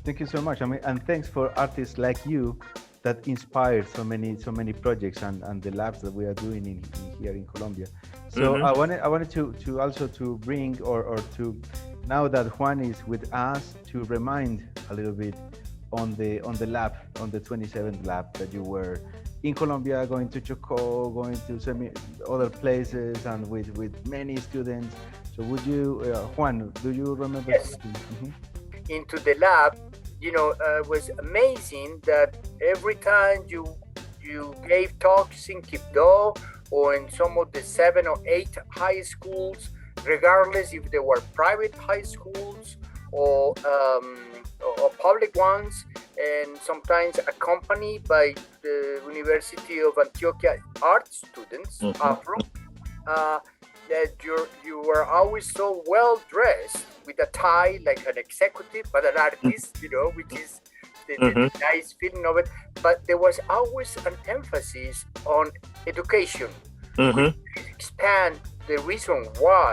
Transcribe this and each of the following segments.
Thank you so much. I mean, and thanks for artists like you that inspired so many projects and the labs that we are doing in here in Colombia. So Hmm. I wanted to also to bring or to, now that Juan is with us, to remind a little bit on the lab, on the 27th lab that you were in Colombia, going to Choco, going to other places, and with many students. So would you, Juan, do you remember Yes, something? Mhm. into the lab. Was amazing that every time you gave talks in Quibdó or in some of the 7 or 8 high schools, regardless if they were private high schools or or public ones, and sometimes accompanied by the University of Antioquia art students, Hmm. afro. uh, that you were always so well dressed with a tie like an executive but an artist, which is the Hmm. nice feeling of it. But there was always an emphasis on education. Could Hmm. you expand the reason why,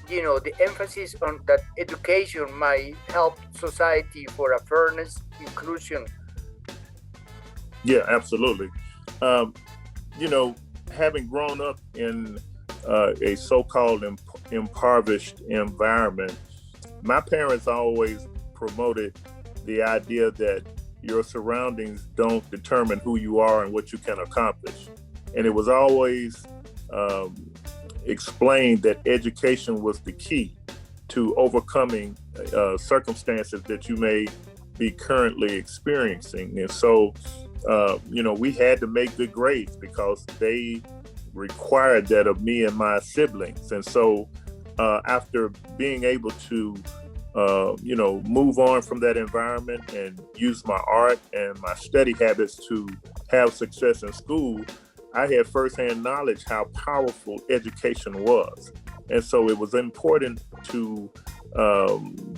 the emphasis on that education might help society for a fairness, inclusion? Yeah, absolutely. Um, you know, having grown up in a so-called impoverished environment, my parents always promoted the idea that your surroundings don't determine who you are and what you can accomplish. And it was always um, explained that education was the key to overcoming circumstances that you may be currently experiencing. And so, we had to make good grades because they required that of me and my siblings. And so, after being able to, move on from that environment and use my art and my study habits to have success in school, I had firsthand knowledge how powerful education was. And so it was important to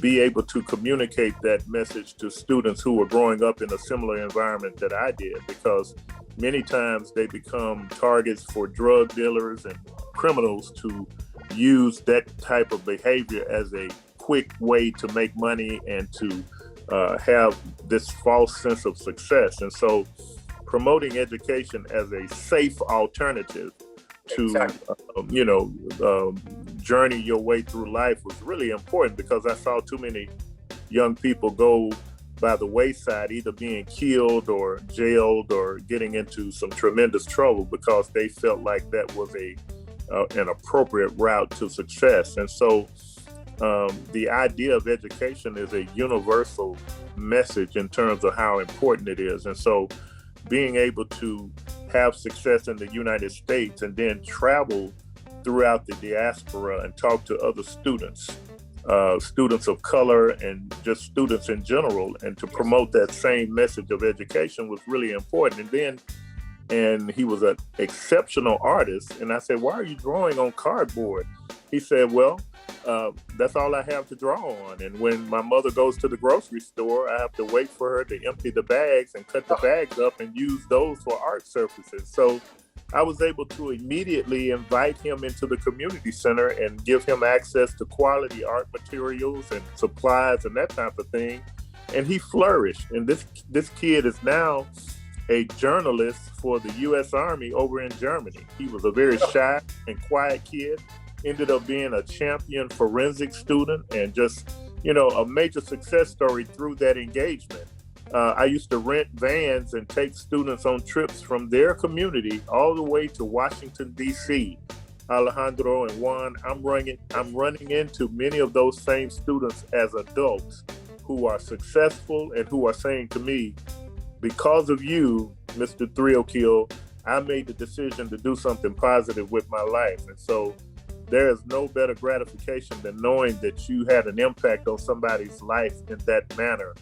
be able to communicate that message to students who were growing up in a similar environment that I did, because many times they become targets for drug dealers and criminals to use that type of behavior as a quick way to make money and to have this false sense of success. And so promoting education as a safe alternative to, Exactly. journey your way through life was really important, because I saw too many young people go by the wayside, either being killed or jailed or getting into some tremendous trouble because they felt like that was an appropriate route to success. And so the idea of education is a universal message in terms of how important it is. And so being able to have success in the United States and then travel throughout the diaspora and talk to other students, students of color and just students in general, and to promote that same message of education was really important. And he was an exceptional artist. And I said, "Why are you drawing on cardboard?" He said, "Well, that's all I have to draw on. And when my mother goes to the grocery store, I have to wait for her to empty the bags and cut the bags up and use those for art surfaces." So I was able to immediately invite him into the community center and give him access to quality art materials and supplies and that type of thing. And he flourished. And this kid is now a journalist for the U.S. Army over in Germany. He was a very shy and quiet kid, ended up being a champion forensic student, and just, a major success story through that engagement. I used to rent vans and take students on trips from their community all the way to Washington, D.C. Alejandro and Juan, I'm running into many of those same students as adults who are successful and who are saying to me, "Because of you, Mr. Threalkill, I made the decision to do something positive with my life." And so there is no better gratification than knowing that you had an impact on somebody's life in that manner.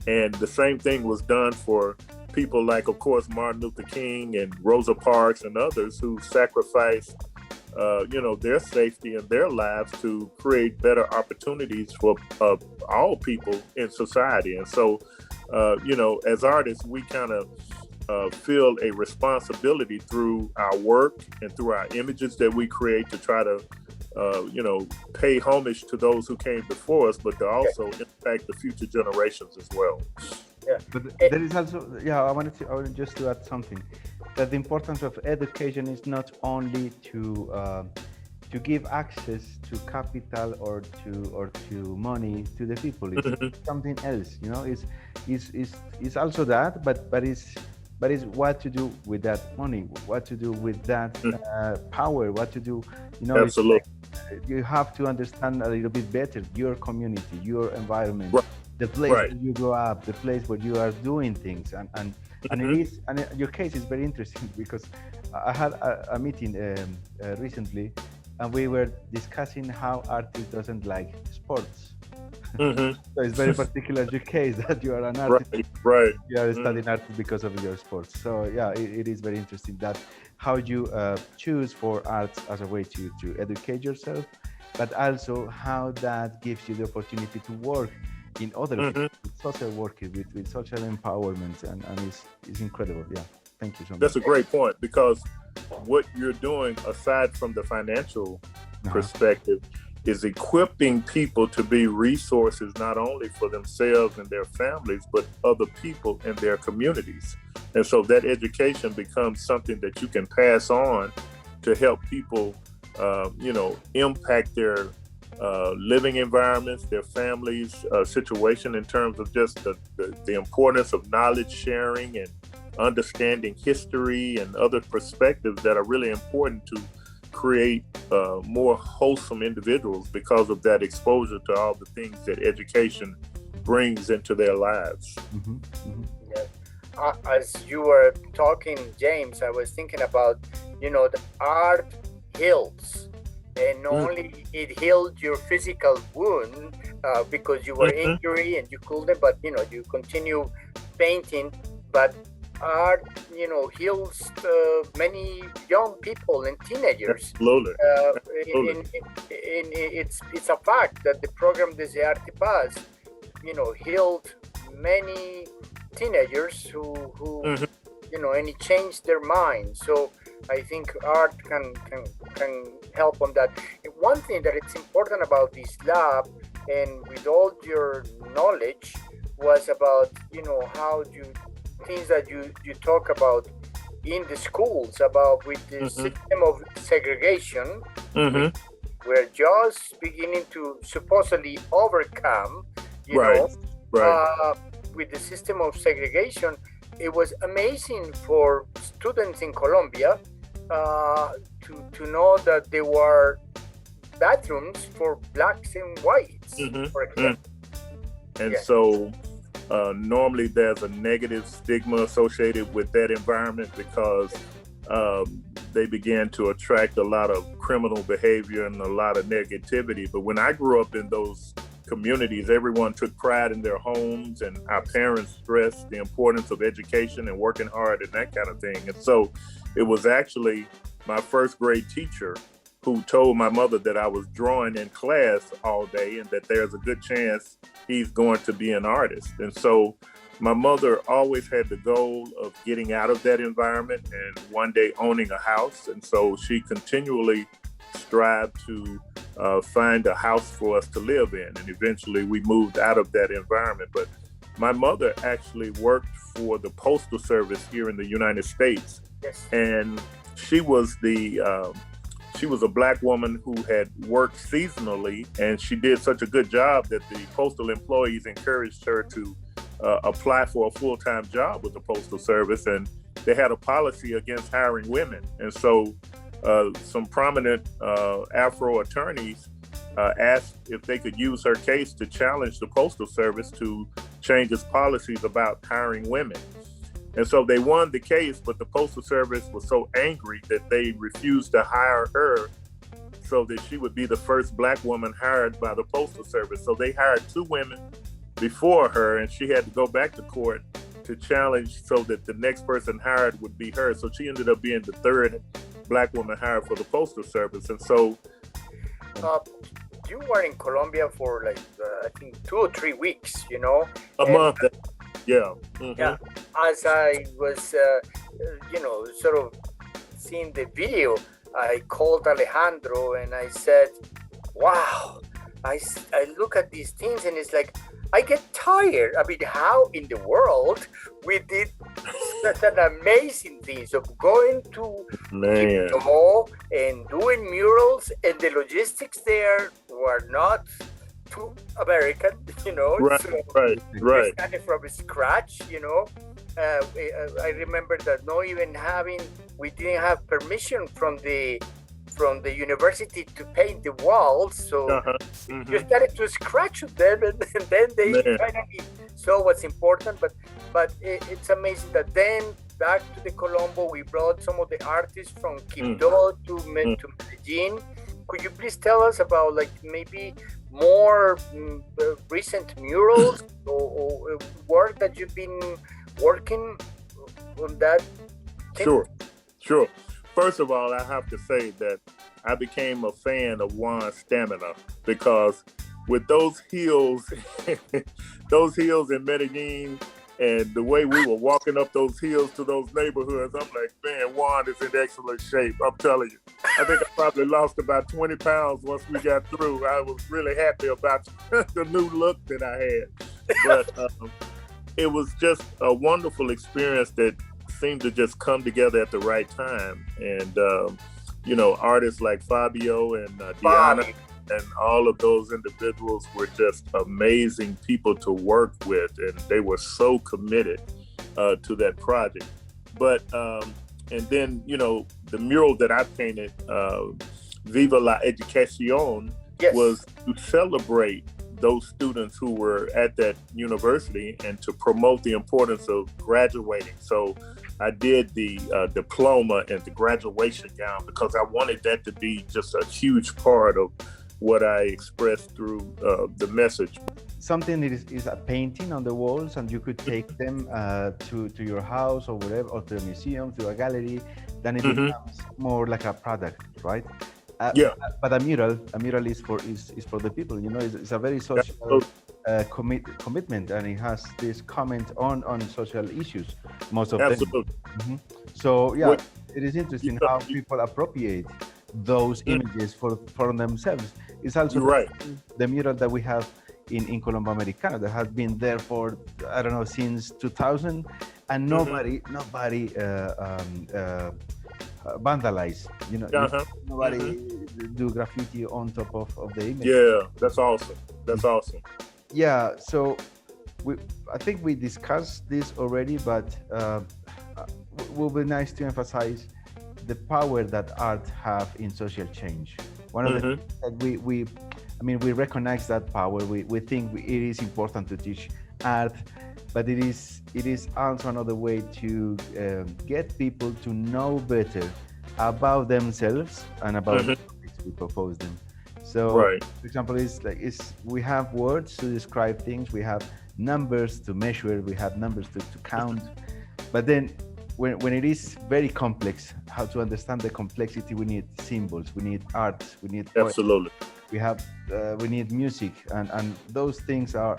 And the same thing was done for people like, of course, Martin Luther King and Rosa Parks and others who sacrificed, their safety and their lives to create better opportunities for all people in society. And so, as artists, we kind of feel a responsibility through our work and through our images that we create to try to pay homage to those who came before us, but to also impact the future generations as well. Yeah. But there is also, I wanted just to add something, that the importance of education is not only to give access to capital or to money to the people. It's something else, it's also that, but it's what to do with that money, what to do with that power, what to do, Absolutely. You have to understand a little bit better your community, your environment, the place where you grow up, the place where you are doing things, and your case is very interesting because I had a meeting recently, and we were discussing how artists doesn't like sports. So it's very particular your case that you are an artist. Right. You are studying art because of your sports. So it is very interesting that how you choose for arts as a way to educate yourself, but also how that gives you the opportunity to work in other fields, with social work, with social empowerment, and it's incredible. Thank you so much. That's a great point, because what you're doing, aside from the financial perspective, is equipping people to be resources not only for themselves and their families, but other people in their communities. And so that education becomes something that you can pass on to help people, impact their living environments, their families' situation, in terms of just the importance of knowledge sharing and understanding history and other perspectives that are really important to create more wholesome individuals because of that exposure to all the things that education brings into their lives. As you were talking, James, I was thinking about, the art heals, and only it healed your physical wound because you were injured and you couldn't, but you continue painting, but art, heals many young people and teenagers. Absolutely. It's a fact that the program Desde Arte y Paz, healed many teenagers who and it changed their minds. So I think art can help on that. One thing that it's important about this lab, and with all your knowledge, was about how things that you talk about in the schools, about with the system of segregation, we're just beginning to supposedly overcome, with the system of segregation. It was amazing for students in Colombia to know that there were bathrooms for blacks and whites, for example. And so normally there's a negative stigma associated with that environment because they began to attract a lot of criminal behavior and a lot of negativity. But when I grew up in those communities, everyone took pride in their homes, and our parents stressed the importance of education and working hard and that kind of thing. And so it was actually my first grade teacher who told my mother that I was drawing in class all day and that there's a good chance he's going to be an artist. And so my mother always had the goal of getting out of that environment and one day owning a house. And so she continually strived to find a house for us to live in. And eventually we moved out of that environment. But my mother actually worked for the Postal Service here in the United States. Yes. And she was she was a black woman who had worked seasonally, and she did such a good job that the postal employees encouraged her to apply for a full-time job with the Postal Service. And they had a policy against hiring women. And so some prominent afro attorneys asked if they could use her case to challenge the Postal Service to change its policies about hiring women. And so they won the case, but the Postal Service was so angry that they refused to hire her so that she would be the first black woman hired by the Postal Service. So they hired two women before her, and she had to go back to court to challenge so that the next person hired would be her. So she ended up being the third black woman hired for the Postal Service. And so you were in Colombia for like I think 2 or 3 weeks, a month. Yeah. Yeah. As I was, sort of seeing the video, I called Alejandro and I said, wow, I look at these things and it's like, I get tired. I mean, how in the world we did such an amazing thing of going to Quito and doing murals, and the logistics there were not too American, you know. Right, so right. we started from scratch, you know. I remember that we didn't have permission from the university to paint the walls, so you started to scratch them, and then they finally saw what's important. But it's amazing that then back to the Colombo, we brought some of the artists from Quito to Medellin. Could you please tell us about like maybe more recent murals or work that you've been working on that thing? Sure. First of all, I have to say that I became a fan of Juan's stamina, because with those hills in Medellin, and the way we were walking up those hills to those neighborhoods, I'm like, man, Juan is in excellent shape. I'm telling you. I think I probably lost about 20 pounds once we got through. I was really happy about the new look that I had. But it was just a wonderful experience that seemed to just come together at the right time. And, you know, artists like Fabio and Diana and all of those individuals were just amazing people to work with, and they were so committed to that project. But, and then, you know, the mural that I painted, Viva la Educación, was to celebrate those students who were at that university and to promote the importance of graduating. So I did the diploma and the graduation gown because I wanted that to be just a huge part of what I expressed through the message. Something is a painting on the walls, and you could take them to your house or whatever, or to a museum, to a gallery. Then it becomes more like a product, right? But a mural is for the people. You know, it's a very social commitment, and it has this comment on social issues. Most of them. So yeah, it is interesting how people appropriate those images for themselves. It's also the mural that we have in Colombo Americano that has been there for, I don't know, since 2000, and nobody vandalize, you know, nobody do graffiti on top of the image. Yeah, that's awesome. Yeah, so I think we discussed this already, but it will be nice to emphasize the power that art have in social change. One of the things that we recognize that power. We think it is important to teach art, but it is also another way to get people to know better about themselves and about the topics we propose them. So, for example, we have words to describe things, we have numbers to measure, we have numbers to count, but then when it is very complex, how to understand the complexity, we need symbols, we need art, we need absolutely poetry, we need music, and those things are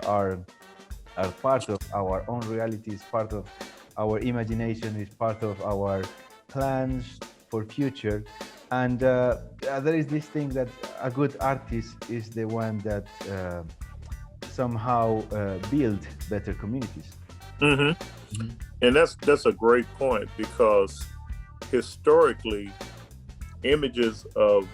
part of our own reality, is part of our imagination, is part of our plans for future. And there is this thing that a good artist is the one that somehow build better communities. And that's a great point, because historically images of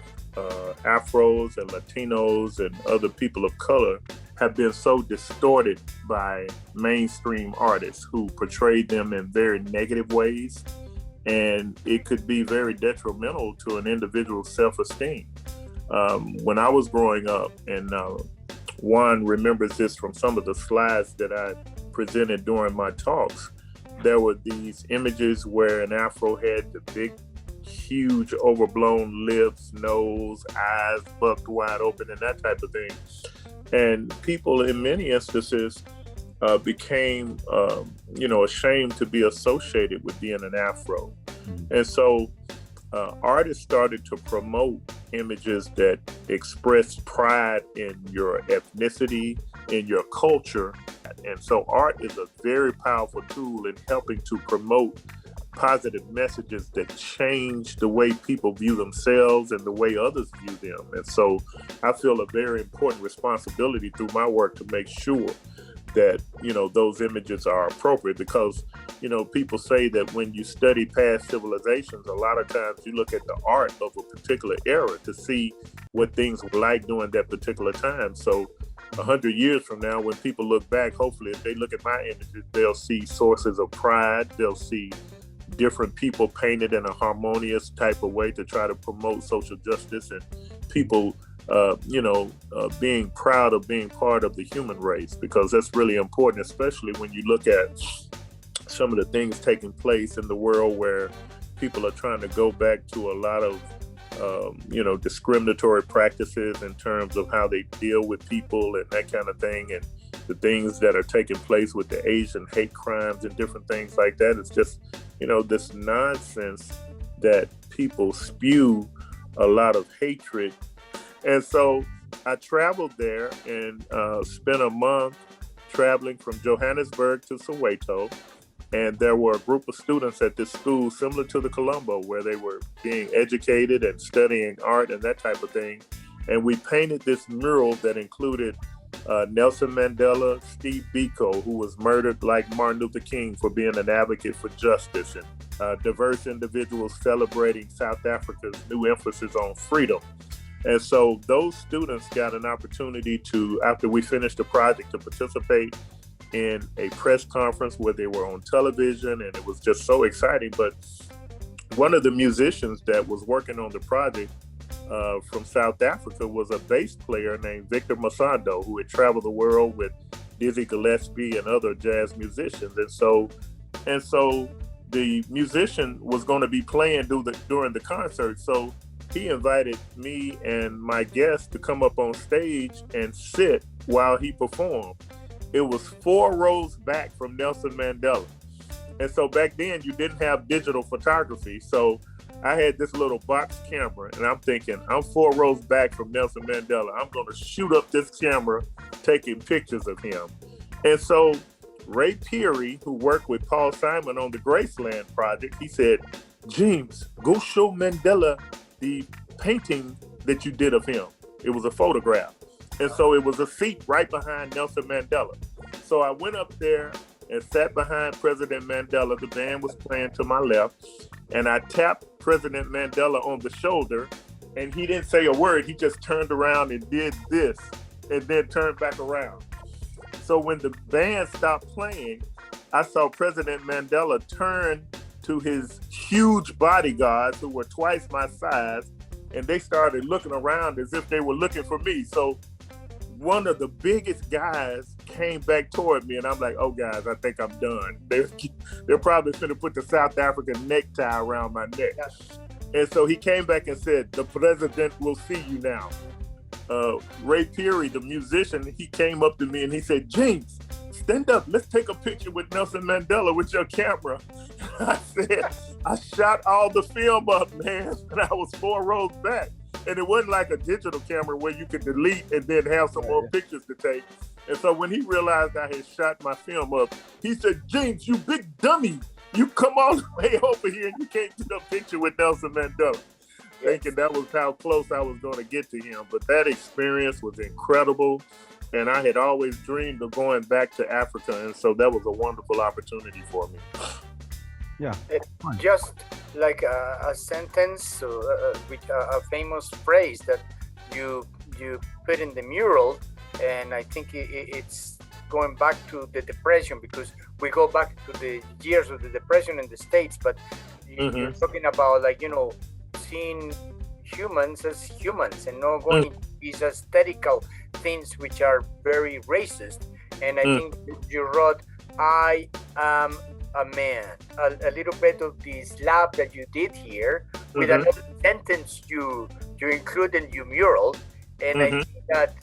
Afros and Latinos and other people of color have been so distorted by mainstream artists who portray them in very negative ways, and it could be very detrimental to an individual's self-esteem. When I was growing up, and Juan remembers this from some of the slides that I presented during my talks, there were these images where an Afro had the big, huge, overblown lips, nose, eyes bucked wide open, and that type of thing. And people, in many instances, became, ashamed to be associated with being an Afro. And so artists started to promote images that express pride in your ethnicity, in your culture. And so art is a very powerful tool in helping to promote positive messages that change the way people view themselves and the way others view them. And so I feel a very important responsibility through my work to make sure that, you know, those images are appropriate, because, you know, people say that when you study past civilizations, a lot of times you look at the art of a particular era to see what things were like during that particular time. So 100 years from now, when people look back, hopefully if they look at my images, they'll see sources of pride. They'll see different people painted in a harmonious type of way to try to promote social justice, and people being proud of being part of the human race, because that's really important, especially when you look at some of the things taking place in the world where people are trying to go back to a lot of discriminatory practices in terms of how they deal with people and that kind of thing, and the things that are taking place with the Asian hate crimes and different things like that. It's just, this nonsense that people spew a lot of hatred. And so I traveled there and spent a month traveling from Johannesburg to Soweto. And there were a group of students at this school similar to the Colombo, where they were being educated and studying art and that type of thing. And we painted this mural that included Nelson Mandela, Steve Biko, who was murdered like Martin Luther King for being an advocate for justice, and diverse individuals celebrating South Africa's new emphasis on freedom. And so those students got an opportunity to, after we finished the project, to participate in a press conference where they were on television, and it was just so exciting. But one of the musicians that was working on the project from South Africa was a bass player named Victor Masando, who had traveled the world with Dizzy Gillespie and other jazz musicians. And so the musician was going to be playing during the concert. So he invited me and my guests to come up on stage and sit while he performed. It was 4 rows back from Nelson Mandela. And so back then you didn't have digital photography. So I had this little box camera, and I'm thinking, I'm 4 rows back from Nelson Mandela. I'm going to shoot up this camera, taking pictures of him. And so Ray Peary, who worked with Paul Simon on the Graceland project, he said, "James, go show Mandela the painting that you did of him." It was a photograph. And so it was a seat right behind Nelson Mandela. So I went up there and sat behind President Mandela. The band was playing to my left, and I tapped President Mandela on the shoulder, and he didn't say a word. He just turned around and did this, and then turned back around. So when the band stopped playing, I saw President Mandela turn to his huge bodyguards, who were twice my size, and they started looking around as if they were looking for me. So one of the biggest guys came back toward me, and I'm like, "Oh, guys, I think I'm done. They're probably going to put the South African necktie around my neck." And so he came back and said, "The president will see you now." Ray Peary, the musician, he came up to me and he said, "James, stand up. Let's take a picture with Nelson Mandela with your camera." I said, "I shot all the film up, man, and I was 4 rows back." And it wasn't like a digital camera where you could delete and then have some more pictures to take. And so when he realized I had shot my film up, he said, "James, you big dummy. You come all the way over here and you can't get a picture with Nelson Mandela." Thinking that was how close I was going to get to him. But that experience was incredible. And I had always dreamed of going back to Africa. And so that was a wonderful opportunity for me. Yeah. Just like a sentence, with a famous phrase that you put in the mural, and I think it's going back to the Depression, because we go back to the years of the Depression in the States, but you're talking about, like, seeing humans as humans and not going into these aesthetical things which are very racist. And I think you wrote, "I am a man." A little bit of the slap that you did here with another sentence you include in your mural, and I think that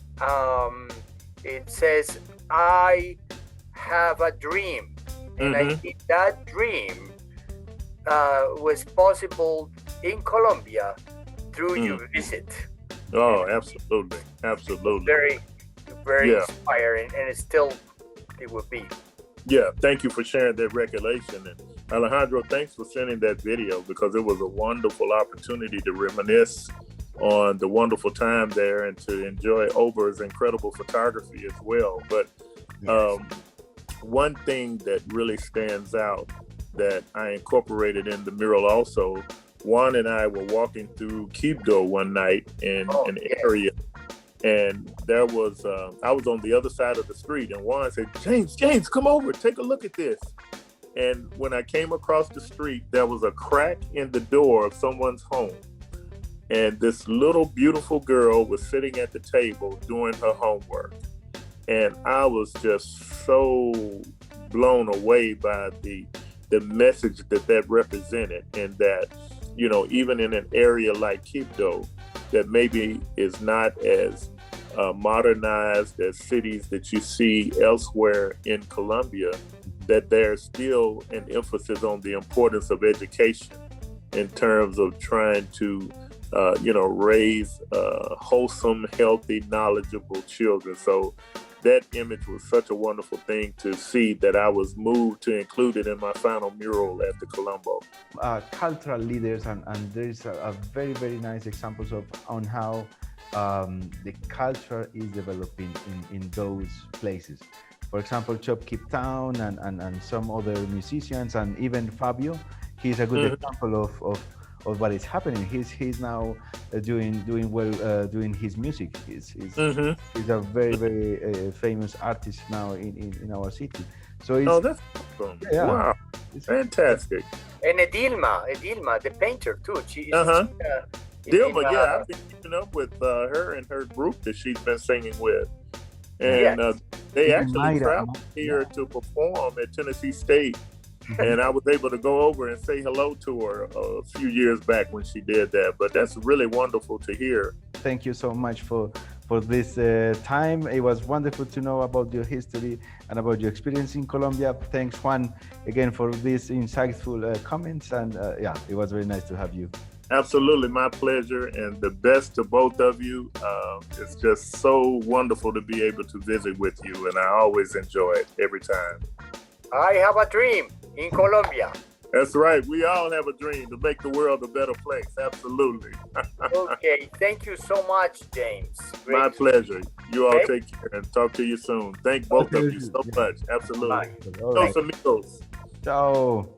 it says, "I have a dream," and I think that dream was possible in Colombia through your visit. Oh, absolutely. Very, very inspiring, and it will be. Yeah, thank you for sharing that recollection. Alejandro, thanks for sending that video because it was a wonderful opportunity to reminisce on the wonderful time there and to enjoy Ober's incredible photography as well. But one thing that really stands out that I incorporated in the mural also, Juan and I were walking through Quibdó one night in an area, and there was, I was on the other side of the street, and Juan said, James, come over, take a look at this. And when I came across the street, there was a crack in the door of someone's home. And this little beautiful girl was sitting at the table doing her homework. And I was just so blown away by the message that represented, and that, you know, even in an area like Quibdó, that maybe is not as modernized as cities that you see elsewhere in Colombia, that there's still an emphasis on the importance of education in terms of trying to, raise wholesome, healthy, knowledgeable children. So that image was such a wonderful thing to see that I was moved to include it in my final mural at the Colombo. Cultural leaders, and there's a very, very nice examples on how the culture is developing in those places. For example, Chop Keep Town and some other musicians, and even Fabio, he's a good example of what is happening. He's now doing well, doing his music. He's a very, very famous artist now in our city. So it's, that's awesome. Yeah. Wow, it's fantastic. And Edilma, the painter too. She Dilma, I've been keeping up with her and her group that she's been singing with. And they actually traveled here to perform at Tennessee State. And I was able to go over and say hello to her a few years back when she did that. But that's really wonderful to hear. Thank you so much for this time. It was wonderful to know about your history and about your experience in Colombia. Thanks, Juan, again for these insightful comments. And it was very nice to have you. Absolutely, my pleasure, and the best to both of you. It's just so wonderful to be able to visit with you, and I always enjoy it every time. I have a dream in Colombia. That's right. We all have a dream to make the world a better place. Absolutely. Okay. Thank you so much, James. Great. My pleasure. You all take care and talk to you soon. Thank both of you so much. Absolutely. Dos amigos. Ciao.